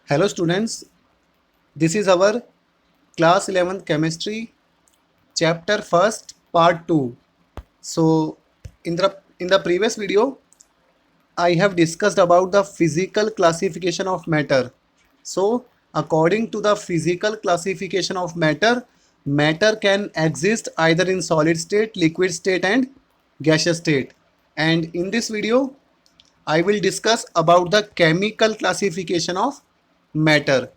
Hello students, this is our class 11th chemistry chapter first part 2. So in the previous video I have discussed about the physical classification of matter. So according to the physical classification of matter, matter can exist either in solid state, liquid state and gaseous state. And in this video I will discuss about the chemical classification of matter.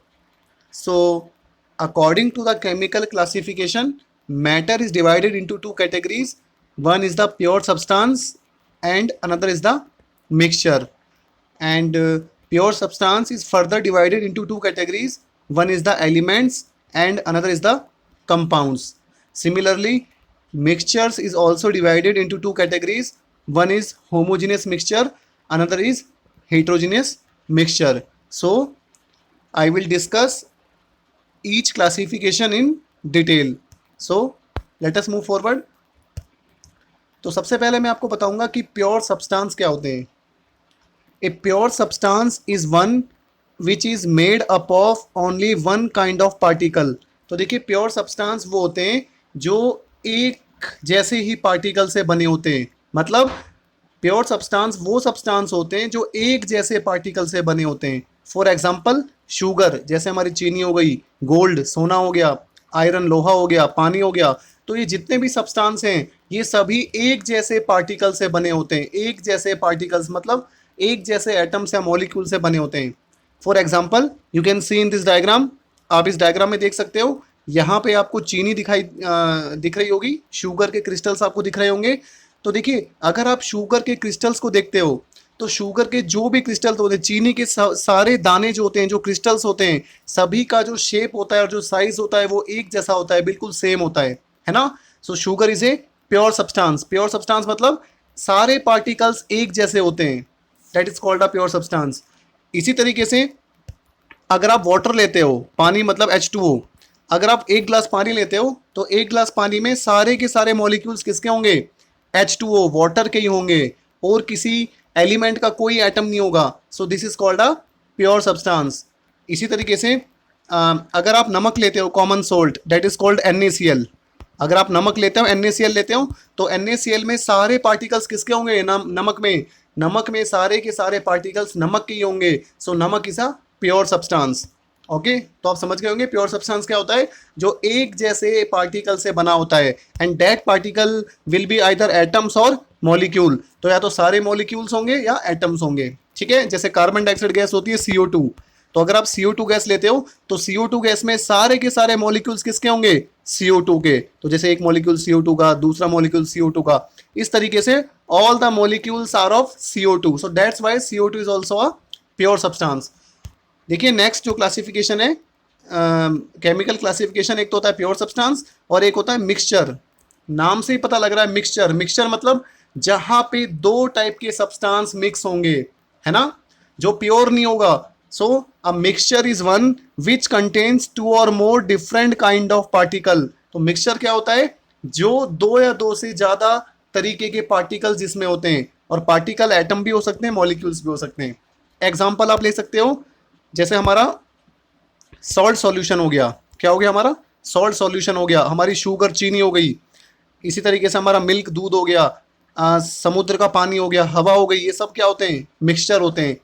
So, according to the chemical classification, matter is divided into two categories. One is the pure substance, and another is the mixture. And pure substance is further divided into two categories. One is the elements, and another is the compounds. Similarly, mixtures is also divided into two categories. One is homogeneous mixture, another is heterogeneous mixture. So, I will discuss each classification in detail. So let us move forward. तो सबसे पहले मैं आपको बताऊंगा कि pure substance क्या होते हैं. A pure substance is one which is made up of only one kind of particle. तो देखिए प्योर सब्सटेंस वो होते हैं जो एक जैसे ही पार्टिकल से बने होते हैं. मतलब प्योर सब्सटेंस वो सब्सटेंस होते हैं जो एक जैसे पार्टिकल से बने होते हैं. फॉर एग्जाम्पल शुगर, जैसे हमारी चीनी हो गई, गोल्ड सोना हो गया, आयरन लोहा हो गया, पानी हो गया. तो ये जितने भी सब्सटेंस हैं ये सभी एक जैसे पार्टिकल से बने होते हैं. एक जैसे पार्टिकल्स मतलब एक जैसे एटम्स या मॉलिक्यूल से बने होते हैं. For example you can see in this diagram. आप इस डायग्राम में देख सकते हो, यहाँ पे आपको चीनी दिख रही होगी, शुगर के क्रिस्टल्स आपको दिख रहे होंगे. तो देखिए अगर आप शुगर के क्रिस्टल्स को देखते हो तो शुगर के जो भी क्रिस्टल्स होते हैं, चीनी के सारे दाने जो होते हैं, जो क्रिस्टल्स होते हैं, सभी का जो शेप होता है और जो साइज होता है वो एक जैसा होता है, बिल्कुल सेम होता है ना. सो sugar is a pure substance. Pure substance मतलब सारे पार्टिकल्स एक जैसे होते हैं. That is called a pure substance. इसी तरीके से अगर आप वाटर लेते हो, पानी मतलब H2O, अगर आप एक ग्लास पानी लेते हो तो एक ग्लास पानी में सारे के सारे मॉलिक्यूल्स किसके होंगे? H2O, वाटर के ही होंगे, और किसी एलिमेंट का कोई एटम नहीं होगा. सो this is called a pure substance. इसी तरीके से अगर आप नमक लेते हो, common salt, that is called NaCl. अगर आप नमक लेते हो, NaCl लेते हो, तो NaCl में सारे पार्टिकल्स किसके होंगे? नमक में सारे के सारे पार्टिकल्स नमक के ही होंगे. सो नमक is a pure substance. Okay, तो आप समझ गए होंगे प्योर सब्सटेंस क्या होता है, जो एक जैसे पार्टिकल से बना होता है. And that particle will be either atoms और मॉलिक्यूल. तो या तो सारे मॉलिक्यूल्स होंगे या एटम्स होंगे. ठीक है, जैसे कार्बन डाइऑक्साइड गैस होती है CO2. तो अगर आप CO2 गैस लेते हो तो CO2 गैस में सारे के सारे मॉलिक्यूल्स किसके होंगे? CO2 के. तो जैसे एक मॉलिक्यूल CO2 का, दूसरा मॉलिक्यूल CO2 का, इस तरीके से all the molecules are of CO2. So that's why CO2 is also a pure substance. देखिए नेक्स्ट जो क्लासिफिकेशन है, केमिकल क्लासिफिकेशन, एक तो होता है प्योर सब्सटेंस और एक होता है मिक्सचर. नाम से ही पता लग रहा है मिक्सचर. मिक्सचर मतलब जहां पे दो टाइप के सब्सटेंस मिक्स होंगे, है ना, जो प्योर नहीं होगा. So a mixture is one which contains two or more different kind of particle. तो मिक्सचर क्या होता है? जो दो या दो से ज्यादा तरीके के पार्टिकल जिसमें होते हैं, और पार्टिकल एटम भी हो सकते हैं, मॉलिक्यूल्स भी हो सकते हैं. एग्जाम्पल आप ले सकते हो, जैसे हमारा सॉल्ट सॉल्यूशन हो गया. क्या हो गया? हमारा सॉल्ट सॉल्यूशन हो गया. हमारी शुगर चीनी हो गई. इसी तरीके से हमारा मिल्क दूध हो गया. समुद्र का पानी हो गया, हवा हो गई. ये सब क्या होते हैं? मिक्सचर होते हैं.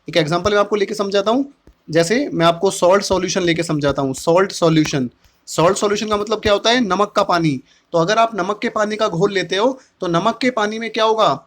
एक एग्जांपल मैं आपको लेके समझाता हूँ. जैसे मैं आपको सॉल्ट सॉल्यूशन लेके समझाता हूँ. सॉल्ट सॉल्यूशन का मतलब क्या होता है? नमक का पानी. तो अगर आप नमक के पानी का घोल लेते हो तो नमक के पानी में क्या होगा?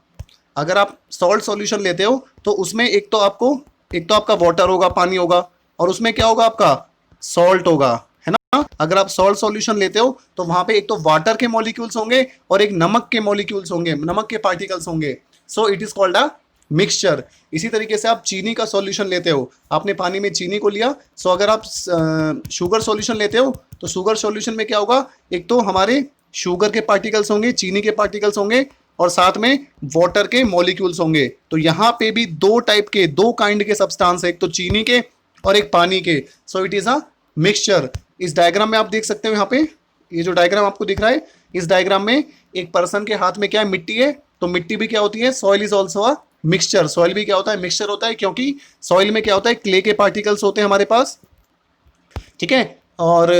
अगर आप सॉल्ट सॉल्यूशन लेते हो तो उसमें एक तो आपका वाटर होगा, पानी होगा, और उसमें क्या होगा? आपका सॉल्ट होगा, है ना. अगर आप सॉल्ट सॉल्यूशन लेते हो तो वहां पे एक तो वाटर के मॉलिक्यूल्स होंगे और एक नमक के मॉलिक्यूल्स होंगे, नमक के पार्टिकल्स होंगे. So it is called a mixture. इसी तरीके से आप चीनी का सॉल्यूशन लेते हो, आपने पानी में चीनी को लिया. सो अगर आप शुगर सॉल्यूशन लेते हो तो शुगर सॉल्यूशन में क्या होगा? एक तो हमारे शुगर के पार्टिकल्स होंगे, चीनी के पार्टिकल्स होंगे, और साथ में वाटर के मॉलिक्यूल्स होंगे. तो यहाँ पे भी दो टाइप के, दो काइंड के सब्सटेंस है, एक तो चीनी के और एक पानी के. So it is a mixture. इस डायग्राम में आप देख सकते हो, यहाँ पे ये जो डायग्राम आपको दिख रहा है, इस डायग्राम में एक पर्सन के हाथ में क्या है? मिट्टी है. तो मिट्टी भी क्या होती है? Soil is also a mixture. Soil भी क्या होता है, मिक्सचर होता है, क्योंकि सॉइल में क्या होता है, क्ले के पार्टिकल्स होते हैं हमारे पास, ठीक है, और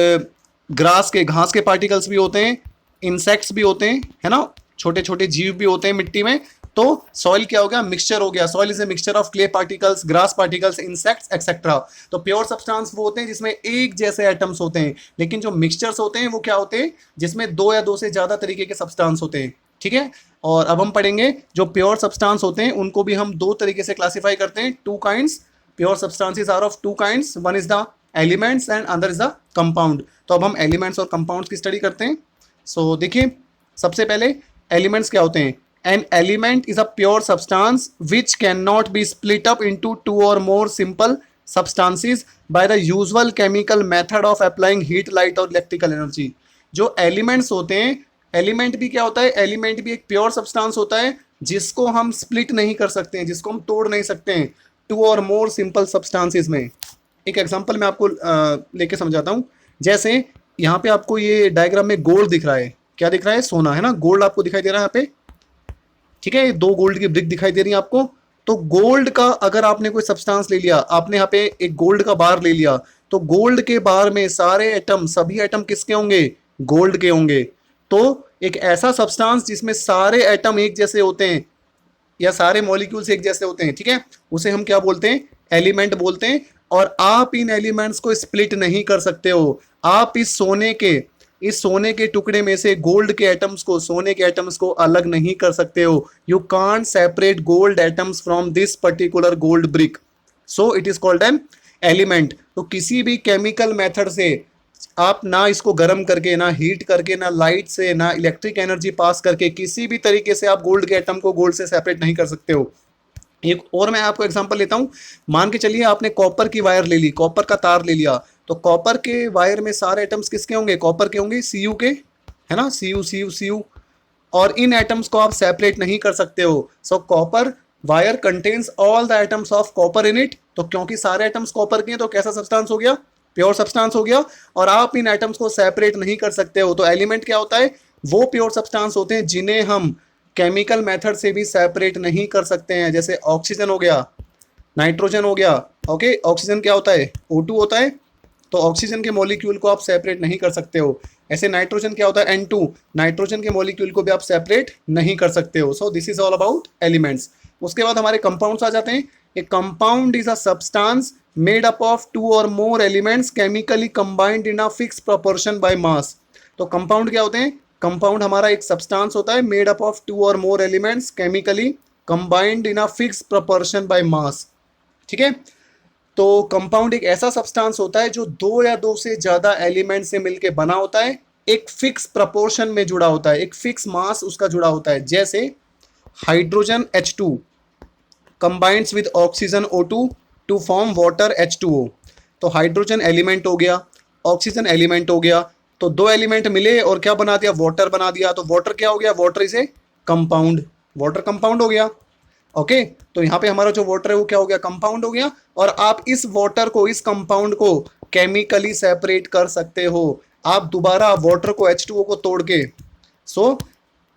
ग्रास के, घास के पार्टिकल्स भी होते हैं, इंसेक्ट्स भी होते हैं, है ना, छोटे छोटे जीव भी होते हैं मिट्टी में। तो सॉइल क्या हो गया, मिक्सचर हो गया। Soil is a mixture of clay particles, grass particles, insects etcetera. तो प्योर सब्सटेंस वो होते हैं जिसमें एक जैसे एटम्स होते हैं, लेकिन जो मिक्सचर्स होते हैं वो क्या होते हैं, जिसमें दो या दो से ज्यादा तरीके के सब्सटेंस होते हैं, ठीक है। और अब हम पढ़ेंगे जो प्योर सब्सटेंस होते हैं उनको भी हम दो तरीके से क्लासिफाई करते हैं, two kinds. Pure substances are of two kinds, one is the elements and other is the compound. तो अब हम एलिमेंट्स और कंपाउंड्स की स्टडी करते हैं। सो देखिए, सबसे पहले एलिमेंट्स क्या होते हैं। An element is a pure substance which can not be split up into two or more simple substances by the usual chemical method of applying heat, light और इलेक्ट्रिकल एनर्जी। जो एलिमेंट्स होते हैं, element भी क्या होता है, element भी एक प्योर सब्सटेंस होता है जिसको हम स्प्लिट नहीं कर सकते हैं, जिसको हम तोड़ नहीं सकते हैं to or more simple substances में। एक एग्जांपल मैं आपको लेके समझाता हूँ। जैसे यहाँ पे आपको ये डायग्राम में गोल्ड दिख रहा है, क्या दिख रहा है, सोना, है ना, गोल्ड आपको दिखाई दे रहा है यहाँ पे, ठीक है, दो गोल्ड की ब्रिक दिखाई दे रही है आपको। तो गोल्ड का अगर आपने कोई सब्सटेंस ले लिया, आपने यहाँ पे एक गोल्ड का बार ले लिया, तो गोल्ड के बार में सारे एटम, सभी एटम किसके होंगे, गोल्ड के होंगे। तो एक ऐसा सब्सटेंस जिसमें सारे एटम एक जैसे होते हैं या सारे मॉलिक्यूल्स एक जैसे होते हैं, ठीक है, उसे हम क्या बोलते हैं, एलिमेंट बोलते हैं। और आप इन एलिमेंट्स को स्प्लिट नहीं कर सकते हो। आप इस सोने के टुकड़े में से गोल्ड के एटम्स को, सोने के एटम्स को अलग नहीं कर सकते हो। You can't separate gold atoms from this particular gold brick, so it is called an element. तो किसी भी केमिकल मेथड से आप ना इसको गर्म करके, ना हीट करके, ना लाइट से, ना इलेक्ट्रिक एनर्जी पास करके, किसी भी तरीके से आप गोल्ड के एटम को गोल्ड से सेपरेट नहीं कर सकते हो। एक और मैं आपको एग्जांपल लेता हूं। मान के चलिए आपने कॉपर की वायर ले ली, कॉपर का तार ले लिया, तो कॉपर के वायर में सारे एटम्स किसके होंगे, कॉपर के होंगे, Cu के, है ना, Cu। और इन एटम्स को आप सेपरेट नहीं कर सकते हो। सो copper wire contains all the atoms of copper in it. तो क्योंकि सारे एटम्स कॉपर के हैं तो कैसा सब्सटेंस हो गया, प्योर सब्सटेंस हो गया। और आप इन एटम्स को सेपरेट नहीं कर सकते हो। तो एलिमेंट क्या होता है, वो प्योर सब्सटेंस होते हैं जिन्हें हम केमिकल मेथड से भी सेपरेट नहीं कर सकते हैं। जैसे ऑक्सीजन हो गया, नाइट्रोजन हो गया, ओके, ऑक्सीजन क्या होता है, O2 होता है, तो ऑक्सीजन के मॉलिक्यूल को आप सेपरेट नहीं कर सकते हो। ऐसे नाइट्रोजन क्या होता है, N2, नाइट्रोजन के मॉलिक्यूल को भी आप सेपरेट नहीं कर सकते हो। So this is all about elements. उसके बाद हमारे कंपाउंड्स आ जाते हैं। A compound is a substance made up of two or more elements chemically combined in a fix proportion by mass. तो कंपाउंड क्या होते हैं, कंपाउंड हमारा एक सब्सटेंस होता है made up of two or more elements chemically combined in a fix proportion by मास, ठीक है। तो कंपाउंड एक ऐसा सब्सटेंस होता है जो दो या दो से ज्यादा एलिमेंट से मिलकर बना होता है, एक फिक्स प्रपोर्शन में जुड़ा होता है, एक फिक्स मास उसका जुड़ा होता है। जैसे hydrogen H2 combines with oxygen O2 to form water H2O। तो हाइड्रोजन एलिमेंट हो गया, ऑक्सीजन एलिमेंट हो गया, तो दो एलिमेंट मिले और क्या बना दिया, वाटर बना दिया। तो वाटर क्या हो गया, water is a compound, water compound हो गया, ओके। तो यहाँ पे हमारा जो वाटर है वो क्या हो गया, कंपाउंड हो गया। और आप इस वाटर को, इस कंपाउंड को केमिकली सेपरेट कर सकते हो। आप दोबारा वाटर को H2O को तोड़ के, सो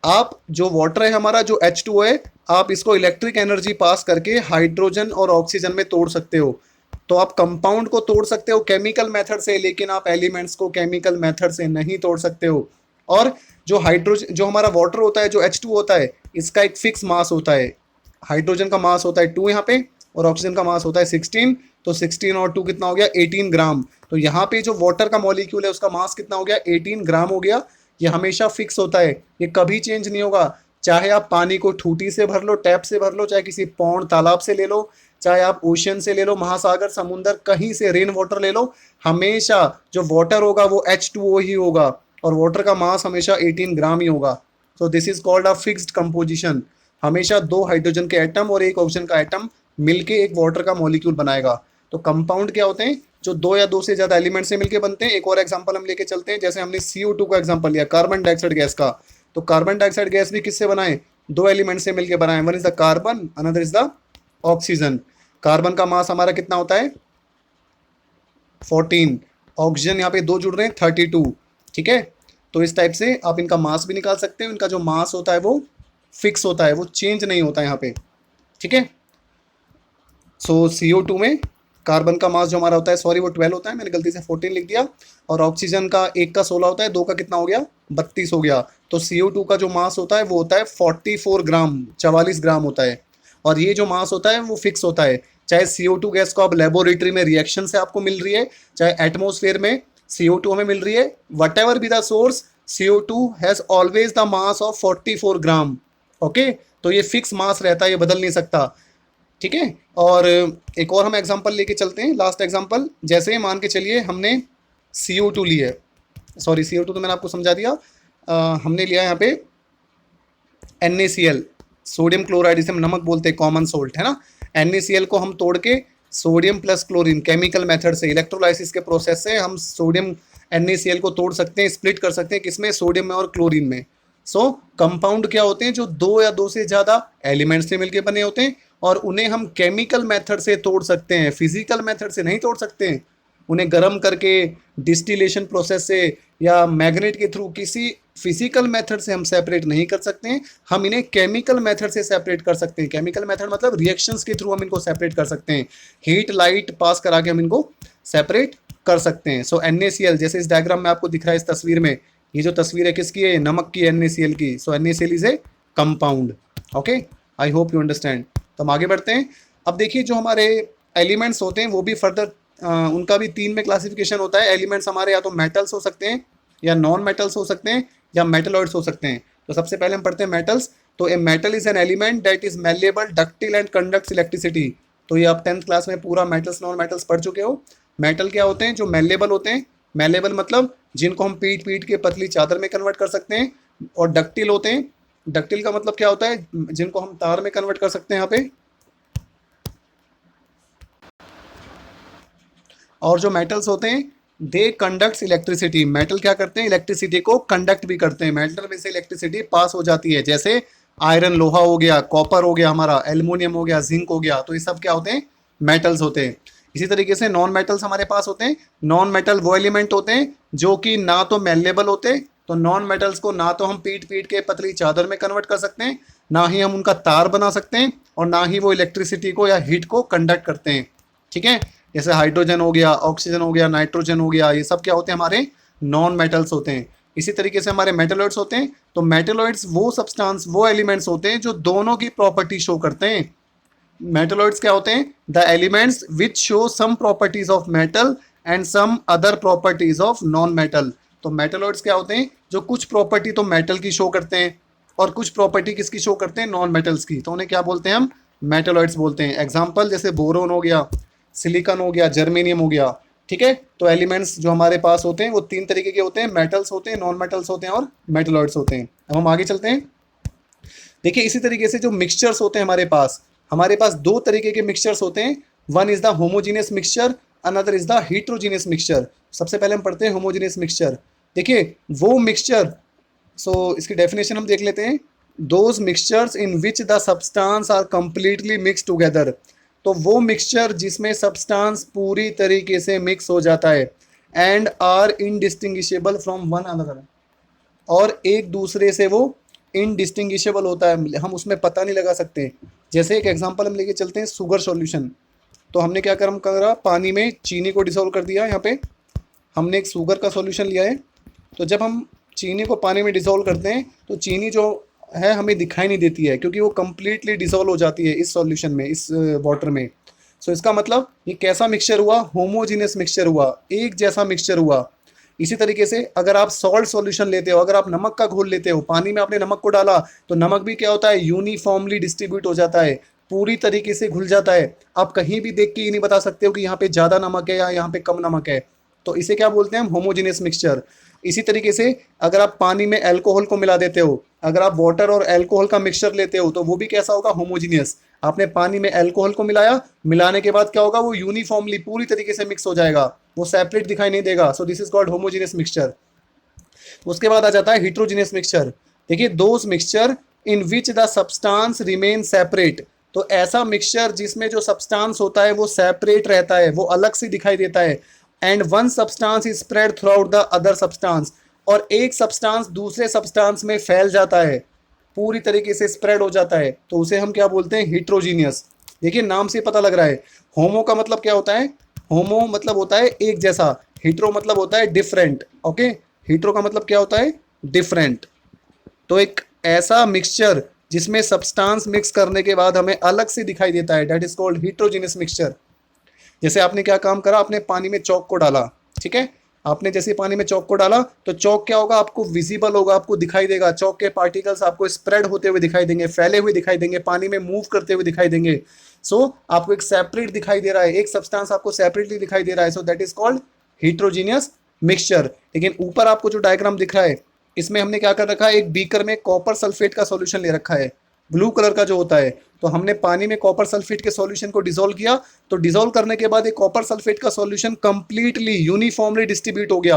आप जो वाटर है हमारा, जो H2O है, आप इसको इलेक्ट्रिक एनर्जी पास करके हाइड्रोजन और ऑक्सीजन में तोड़ सकते हो। तो आप कंपाउंड को तोड़ सकते हो केमिकल मेथड से, लेकिन आप एलिमेंट्स को केमिकल मेथड से नहीं तोड़ सकते हो। और जो हाइड्रोजन, जो हमारा वाटर होता है, जो H2 होता है, इसका एक फिक्स मास होता है। हाइड्रोजन का मास होता है 2 यहाँ पे, और ऑक्सीजन का मास होता है 16। तो 16 और 2 कितना हो गया, 18 ग्राम। तो यहाँ पे जो वाटर का मॉलिक्यूल है उसका मास कितना हो गया, 18 ग्राम हो गया। ये हमेशा फिक्स होता है, ये कभी चेंज नहीं होगा। चाहे आप पानी को ठूटी से भर लो, टैप से भर लो, चाहे किसी पौंड तालाब से ले लो, चाहे आप ओशन से ले लो, महासागर, समुंदर, कहीं से रेन वाटर ले लो, हमेशा जो वाटर होगा वो H2O ही होगा। और वाटर का मास हमेशा 18 ग्राम ही होगा। सो this is called a fixed composition. हमेशा दो हाइड्रोजन के एटम और एक ऑक्सीजन का एटम मिलके एक वाटर का मॉलिक्यूल बनाएगा। तो कंपाउंड क्या होते हैं, जो दो या दो से ज्यादा एलिमेंट से मिलके बनते हैं। एक और एग्जांपल हम लेके चलते हैं। जैसे हमने CO2 का एग्जांपल लिया, कार्बन डाइऑक्साइड गैस का। तो कार्बन डाइऑक्साइड गैस भी किससे बनाए, दो एलिमेंट से मिलके बनाए। One is the carbon, another is the oxygen. Carbon का मास हमारा कितना होता है, 14। ऑक्सीजन यहाँ पे दो जुड़ रहे हैं, 32, ठीक है। तो इस टाइप से आप इनका मास भी निकाल सकते हो। इनका जो मास होता है वो फिक्स होता है, वो चेंज नहीं होता है यहाँ पे। ठीक है। सो CO2 में कार्बन का मास जो हमारा होता है, सॉरी वो 12 होता है, मैंने गलती से 14 लिख दिया, और ऑक्सीजन का एक का 16 होता है, दो का कितना हो गया, 32 हो गया। तो CO2 का जो मास होता है वो होता है 44 ग्राम, 44 ग्राम होता है। और ये जो मास होता है वो फिक्स होता है, चाहे CO2 गैस को आप लेबोरेटरी में रिएक्शन से आपको मिल रही है, चाहे एटमोसफेयर में CO2 हमें मिल रही है, what ever be the source, CO2 has always the mass of 44 gram. Okay, तो ये फिक्स मास रहता है, ये बदल नहीं सकता। ठीक है। और एक और हम एग्जांपल लेके चलते हैं, लास्ट एग्जांपल। जैसे मान के चलिए हमने CO2 ली है, सॉरी CO2 तो मैंने आपको समझा दिया, हमने लिया यहाँ पे NaCl, सोडियम क्लोराइड, जिसे हम नमक बोलते हैं, कॉमन सोल्ट है ना। NaCl को हम तोड़ के sodium plus chlorine chemical method से, इलेक्ट्रोलाइसिस के प्रोसेस से हम सोडियम NaCl को तोड़ सकते हैं, स्प्लिट कर सकते हैं, किसमें, सोडियम में और क्लोरीन में। सो कंपाउंड क्या होते हैं, जो दो या दो से ज़्यादा एलिमेंट्स से मिलकर बने होते हैं, और उन्हें हम केमिकल मेथड से तोड़ सकते हैं, फिजिकल मेथड से नहीं तोड़ सकते हैं। उन्हें गर्म करके, डिस्टिलेशन प्रोसेस से, या मैग्नेट के थ्रू, किसी फिजिकल मेथड से हम सेपरेट नहीं कर सकते हैं। हम इन्हें केमिकल मेथड से सेपरेट कर सकते हैं। केमिकल मेथड मतलब रिएक्शंस के थ्रू हम इनको सेपरेट कर सकते हैं, हीट लाइट पास करा के हम इनको सेपरेट कर सकते हैं। सो NaCl, जैसे इस डायग्राम में आपको दिख रहा है, इस तस्वीर में, ये जो तस्वीर है किसकी है, नमक की, NaCl की। सो NaCl is a compound. Okay, I hope you understand. तो हम आगे बढ़ते हैं। अब देखिए, जो हमारे एलिमेंट्स होते हैं वो भी फर्दर, उनका भी 3 में क्लासिफिकेशन होता है। एलिमेंट्स हमारे या तो मेटल्स हो सकते हैं, या नॉन मेटल्स हो सकते हैं, या मेटलॉइड्स हो सकते हैं। तो सबसे पहले हम पढ़ते हैं मेटल्स। तो a metal is an element that is malleable, ductile and conducts electricity. तो ये आप 10th क्लास में पूरा मेटल्स नॉन मेटल्स पढ़ चुके हो। मेटल क्या होते हैं, जो मेलेबल होते हैं, मेलेबल मतलब जिनको हम पीट पीट के पतली चादर में कन्वर्ट कर सकते हैं। और डक्टिल होते हैं, डक्टिल का मतलब क्या होता है, जिनको हम तार में कन्वर्ट कर सकते हैं यहाँ पे। और जो मेटल्स होते हैं, दे कंडक्ट्स इलेक्ट्रिसिटी। मेटल क्या करते हैं, इलेक्ट्रिसिटी को कंडक्ट भी करते हैं। मेटल में से इलेक्ट्रिसिटी पास हो जाती है, जैसे आयरन, लोहा हो गया, कॉपर हो गया हमारा, एल्युमिनियम हो गया, जिंक हो गया। तो ये सब क्या होते हैं, मेटल्स होते हैं। इसी तरीके से नॉन मेटल्स हमारे पास होते हैं। नॉन मेटल वो एलिमेंट होते हैं जो कि ना तो मेलेबल होते, तो नॉन मेटल्स को ना तो हम पीट पीट के पतली चादर में कन्वर्ट कर सकते हैं, ना ही हम उनका तार बना सकते हैं, और ना ही वो इलेक्ट्रिसिटी को या हीट को कंडक्ट करते हैं। ठीक है। जैसे हाइड्रोजन हो गया, ऑक्सीजन हो गया, नाइट्रोजन हो गया, ये सब क्या होते हैं, हमारे नॉन मेटल्स होते हैं। इसी तरीके से हमारे मेटलॉइड्स होते हैं। तो मेटलॉइड्स वो सब्सटेंस, वो एलिमेंट्स होते हैं जो दोनों की प्रॉपर्टी शो करते हैं। मेटलॉइड्स क्या होते हैं, the elements which show some properties of metal and some other properties of non metal. तो मेटलॉइड्स क्या होते हैं, जो कुछ प्रॉपर्टी तो मेटल की शो करते हैं, और कुछ प्रॉपर्टी किसकी शो करते हैं, नॉन मेटल्स की। तो उन्हें क्या बोलते हैं, हम मेटलॉइड्स बोलते हैं। एग्जाम्पल जैसे बोरोन हो गया, सिलिकॉन हो गया, जर्मेनियम हो गया। ठीक है। तो एलिमेंट्स जो हमारे पास होते हैं वो 3 तरीके के होते हैं, मेटल्स होते हैं, नॉन मेटल्स होते हैं, और मेटलॉइड्स होते हैं। अब हम आगे चलते हैं। देखिए, इसी तरीके से जो मिक्सचर्स होते हैं हमारे पास 2 तरीके के मिक्सचर्स होते हैं। One is the homogeneous mixture, another is the heterogeneous mixture. सबसे पहले हम पढ़ते हैं होमोजीनियस मिक्सचर। देखिए, वो मिक्सचर, सो इसकी डेफिनेशन हम देख लेते हैं। Those mixtures in which the substance are completely mix together. तो वो मिक्सचर जिसमें सब्सटेंस पूरी तरीके से मिक्स हो जाता है, and are indistinguishable from one another, और एक दूसरे से वो इनडिस्टिंग्विशेबल होता है, हम उसमें पता नहीं लगा सकते। जैसे एक एग्जांपल हम लेके चलते हैं, शुगर सॉल्यूशन। तो हमने क्या करा, पानी में चीनी को डिसॉल्व कर दिया। यहाँ पे हमने एक शुगर का सॉल्यूशन लिया है। तो जब हम चीनी को पानी में डिसॉल्व करते हैं तो चीनी जो है हमें दिखाई नहीं देती है, क्योंकि वो कम्प्लीटली डिसॉल्व हो जाती है इस सॉल्यूशन में, इस वाटर में। सो इसका मतलब ये कैसा मिक्सचर हुआ, होमोजीनियस मिक्सचर हुआ, एक जैसा मिक्सचर हुआ। इसी तरीके से अगर आप सॉल्ट सॉल्यूशन लेते हो, अगर आप नमक का घोल लेते हो, पानी में आपने नमक को डाला, तो नमक भी क्या होता है, यूनिफॉर्मली डिस्ट्रीब्यूट हो जाता है, पूरी तरीके से घुल जाता है। आप कहीं भी देख के ये नहीं बता सकते हो कि यहाँ पे ज़्यादा नमक है या यहाँ पे कम नमक है। तो इसे क्या बोलते हैं हम, होमोजीनियस मिक्सचर। इसी तरीके से अगर आप पानी में अल्कोहल को मिला देते हो, अगर आप वाटर और अल्कोहल का मिक्सचर लेते हो, तो वो भी कैसा होगा, होमोजीनियस। आपने पानी में अल्कोहल को मिलाया, मिलाने के बाद क्या होगा, वो यूनिफॉर्मली पूरी तरीके से मिक्स हो जाएगा, वो सेपरेट दिखाई नहीं देगा। सो this is called homogeneous mixture. उसके बाद आ जाता है हीट्रोजीनियस मिक्सचर। देखिए, those mixture in which the substance remain separate. तो ऐसा मिक्सचर जिसमें जो सब्सटेंस होता है वो सेपरेट रहता है, वो अलग से दिखाई देता है। And one substance is spread through out the other substance, और एक सब्सटेंस दूसरे सब्सटेंस में फैल जाता है। पूरी तरीके से स्प्रेड हो जाता है तो उसे हम क्या बोलते हैं, हिट्रोजीनियस। देखिए नाम से पता लग रहा है, होमो का मतलब क्या होता है, होमो मतलब होता है एक जैसा, हिट्रो मतलब होता है डिफरेंट। ओके, हिट्रो का मतलब क्या होता है, डिफरेंट। तो एक ऐसा मिक्सचर जिसमें सब्सटेंस मिक्स करने के बाद हमें अलग से दिखाई देता है, that is called heterogeneous mixture. जैसे आपने क्या काम करा, आपने पानी में चौक को डाला, ठीक है, आपने जैसे पानी में चौक को डाला तो चौक क्या होगा, आपको विजिबल होगा, आपको दिखाई देगा, चौक के पार्टिकल्स आपको स्प्रेड होते हुए दिखाई देंगे, फैले हुए दिखाई देंगे, पानी में मूव करते हुए दिखाई देंगे। सो आपको एक सेपरेट दिखाई दे रहा है, एक सब्सटेंस आपको सेपरेटली दिखाई दे रहा है, so that is called heterogeneous mixture. लेकिन ऊपर आपको जो डायग्राम दिख रहा है, इसमें हमने क्या कर रखा है, एक बीकर में कॉपर सल्फेट का सॉल्यूशन ले रखा है, ब्लू कलर का जो होता है। तो हमने पानी में कॉपर सल्फेट के सॉल्यूशन को डिसॉल्व किया, तो डिसॉल्व करने के बाद एक कॉपर सल्फेट का सॉल्यूशन कंप्लीटली यूनिफॉर्मली डिस्ट्रीब्यूट हो गया।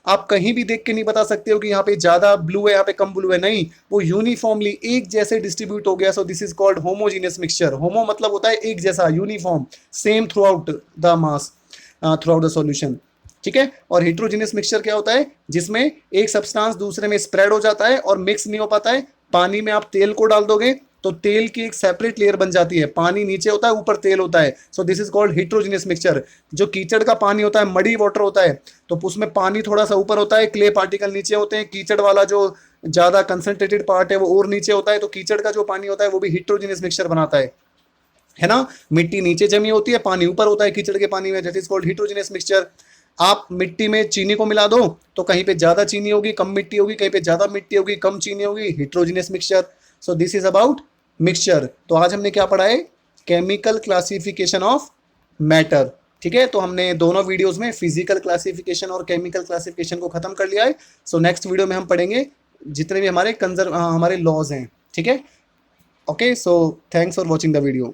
आप कहीं भी देख के नहीं बता सकते हो कि यहाँ पे ज्यादा ब्लू है, यहाँ पे कम ब्लू है, नहीं, वो यूनिफॉर्मली एक जैसे डिस्ट्रीब्यूट हो गया। So this is called homogeneous mixture. Homo मतलब होता है एक जैसा, uniform, same throughout the mass, throughout the solution, ठीक है। और हिट्रोजीनियस मिक्सचर क्या होता है, जिसमें एक सब्सटेंस दूसरे में स्प्रेड हो जाता है और मिक्स नहीं हो पाता है। पानी में आप तेल को डाल दोगे तो तेल की एक सेपरेट लेयर बन जाती है, पानी नीचे होता है, ऊपर तेल होता है। सो this is called heterogeneous mixture. जो कीचड़ का पानी होता है, मडी वाटर होता है, तो उसमें पानी थोड़ा सा ऊपर होता है, क्ले पार्टिकल नीचे होते हैं, कीचड़ वाला जो ज्यादा कंसंट्रेटेड पार्ट है वो और नीचे होता है, तो कीचड़ का जो पानी होता है वो भी हिट्रोजीनियस मिक्सचर बनाता है ना। मिट्टी नीचे जमी होती है, पानी ऊपर होता है कीचड़ के पानी में, that is called heterogeneous mixture. आप मिट्टी में चीनी को मिला दो तो कहीं पे ज्यादा चीनी होगी, कम मिट्टी होगी, कहीं पे ज्यादा मिट्टी होगी, कम चीनी होगी, heterogeneous mixture. So this is about mixture. तो आज हमने क्या पढ़ा है, केमिकल क्लासिफिकेशन ऑफ मैटर, ठीक है। तो हमने दोनों वीडियोस में फिजिकल क्लासिफिकेशन और केमिकल क्लासिफिकेशन को खत्म कर लिया है। सो नेक्स्ट वीडियो में हम पढ़ेंगे जितने भी हमारे हमारे लॉज हैं, ठीक है। Okay, so thanks for watching the video.